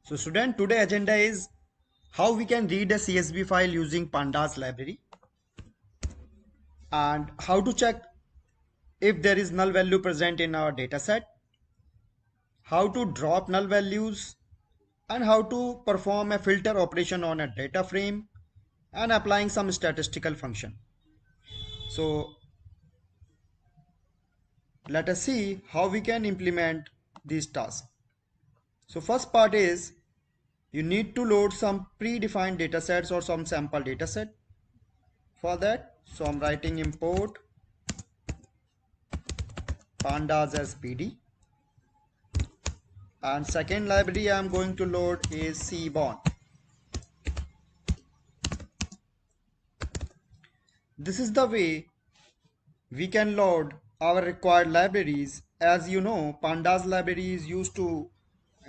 So student, today agenda is how we can read a CSV file using Pandas library and how to check if there is null value present in our dataset, how to drop null values, and how to perform a filter operation on a data frame and applying some statistical function. So let us see how we can implement these tasks. So first part is you need to load some predefined datasets or some sample dataset. For that, so I'm writing import pandas as pd, and second library I'm going to load is cbond. This is the way we can load our required libraries. As you know, pandas library is used to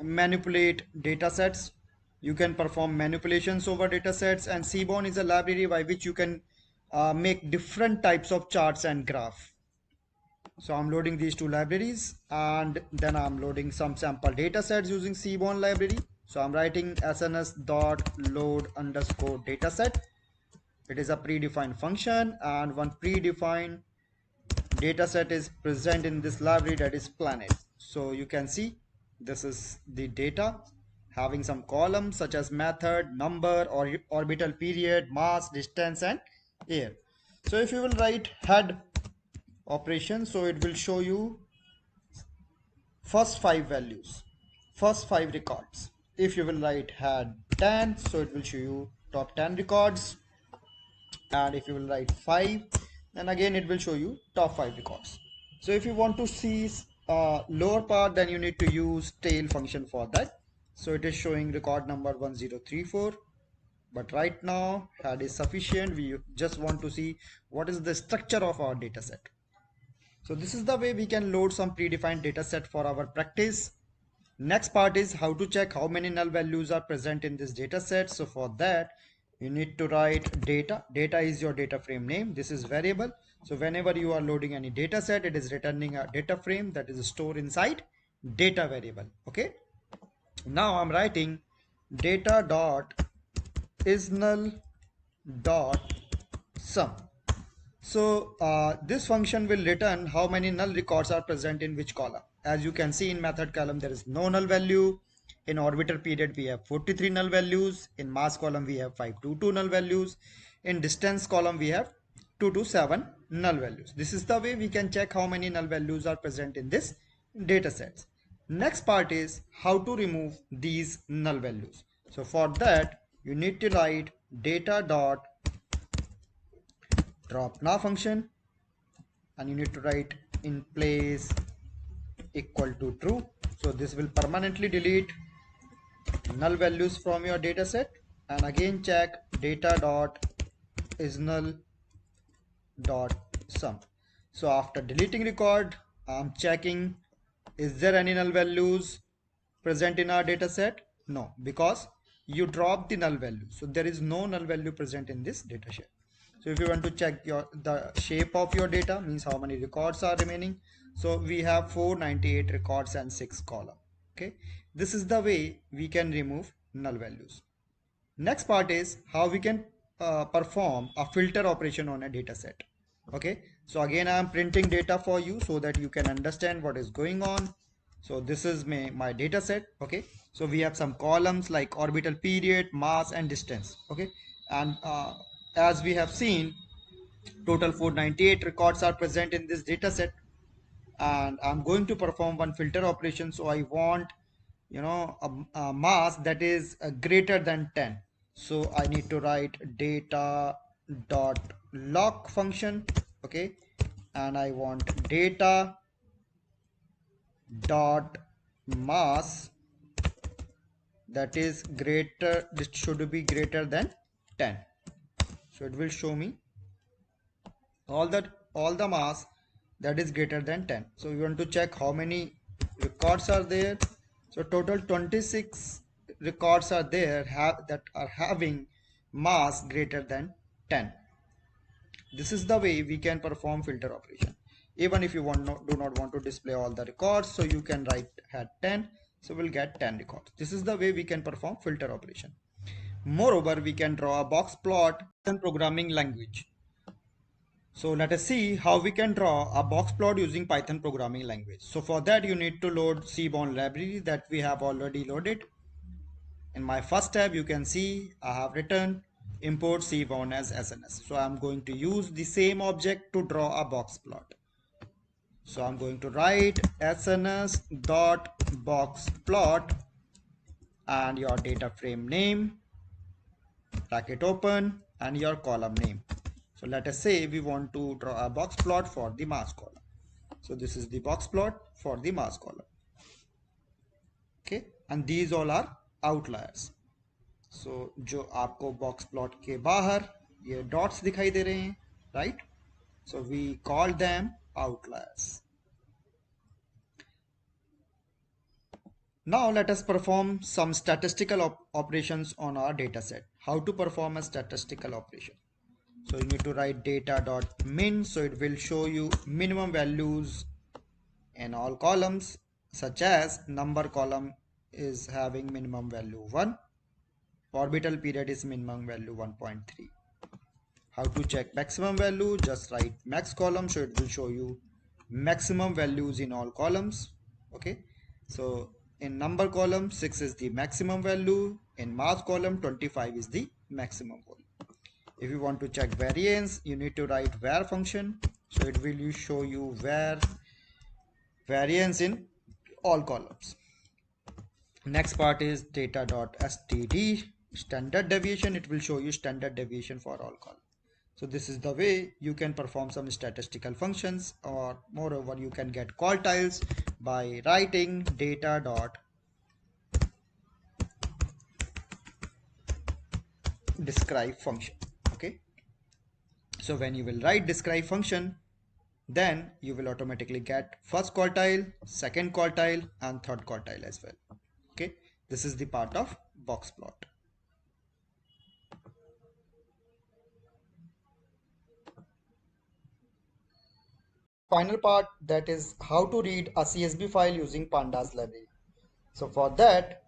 manipulate datasets. You can perform manipulations over datasets, and cbond is a library by which you can make different types of charts and graph. So I'm loading these two libraries, and then I'm loading some sample data sets using cbond library. So I'm writing sns.load underscore dataset. It is a predefined function, and one predefined dataset is present in this library, that is planet. So you can see this is the data having some columns such as method, number, or orbital period, mass, distance, and year. So if you will write head operation, so it will show you first five values, first five records. If you will write had 10, so it will show you top 10 records, and if you will write 5, then again it will show you top 5 records. So if you want to see lower part, then you need to use tail function for that. So it is showing record number 1034, but right now had is sufficient. We just want to see what is the structure of our data set. So this is the way we can load some predefined data set for our practice. Next part is how to check how many null values are present in this data set. So for that, you need to write data. Data is your data frame name. This is variable. So whenever you are loading any data set, it is returning a data frame that is stored inside data variable. Okay. Now I'm writing data dot is null dot sum. So this function will return how many null records are present in which column. As you can see, in method column there is no null value. In orbital period we have 43 null values. In mass column we have 522 null values. In distance column we have 227 null values. This is the way we can check how many null values are present in this data sets. Next part is how to remove these null values. So for that you need to write data dot drop now function, and you need to write in place equal to true. So this will permanently delete null values from your data set, and again check data dot is null dot sum. So after deleting record, I'm checking is there any null values present in our data set. No, because you dropped the null value, so there is no null value present in this data set. So if you want to check the shape of your data, means how many records are remaining, so we have 498 records and 6 column. Okay, this is the way we can remove null values. Next part is how we can perform a filter operation on a data set. Okay, so again I am printing data for you so that you can understand what is going on. So this is my data set. Okay, so we have some columns like orbital period, mass, and distance. Okay, and as we have seen, total 498 records are present in this data set, and I'm going to perform one filter operation. So I want a mass that is greater than 10. So I need to write data dot lock function. Okay, and I want data dot mass that is greater, this should be greater than 10. So it will show me all the mass that is greater than 10. So we want to check how many records are there. So total 26 records are there that are having mass greater than 10. This is the way we can perform filter operation. Even if you do not want to display all the records, so you can write had 10. So we'll get 10 records. This is the way we can perform filter operation. Moreover, we can draw a box plot in programming language. So let us see how we can draw a box plot using Python programming language. So for that you need to load Seaborn library that we have already loaded. In my first tab you can see I have written import Seaborn as SNS. So I'm going to use the same object to draw a box plot. So I'm going to write SNS dot box plot and your data frame name, bracket open, and your column name. So let us say we want to draw a box plot for the mass column. So this is the box plot for the mass column. Okay, and these all are outliers. So जो आपको box plot के बाहर ये dots दिखाई दे रहे हैं, right? So we call them outliers. Now let us perform some statistical operations on our data set. How to perform a statistical operation? So you need to write data.min, so it will show you minimum values in all columns, such as number column is having minimum value 1, orbital period is minimum value 1.3. How to check maximum value? Just write max column, so it will show you maximum values in all columns. Okay, so in number column 6 is the maximum value, in mass column 25 is the maximum value. If you want to check variance, you need to write var function, so it will show you var variance in all columns. Next part is data.std standard deviation. It will show you standard deviation for all columns. So this is the way you can perform some statistical functions, or moreover you can get quartiles by writing data.describe function. Okay, so when you will write describe function, then you will automatically get first quartile, second quartile, and third quartile as well. Okay, this is the part of box plot. Final part, that is how to read a CSV file using Pandas library. So for that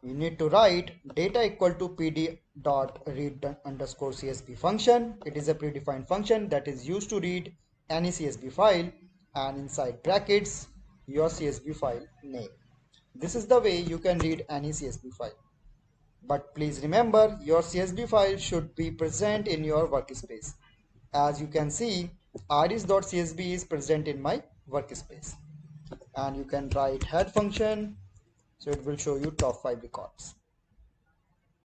you need to write data equal to pd dot read underscore CSV function. It is a predefined function that is used to read any CSV file, and inside brackets your CSV file name. This is the way you can read any CSV file. But please remember, your CSV file should be present in your workspace. As you can see, iris.csv is present in my workspace. And you can write head function, so it will show you top 5 records.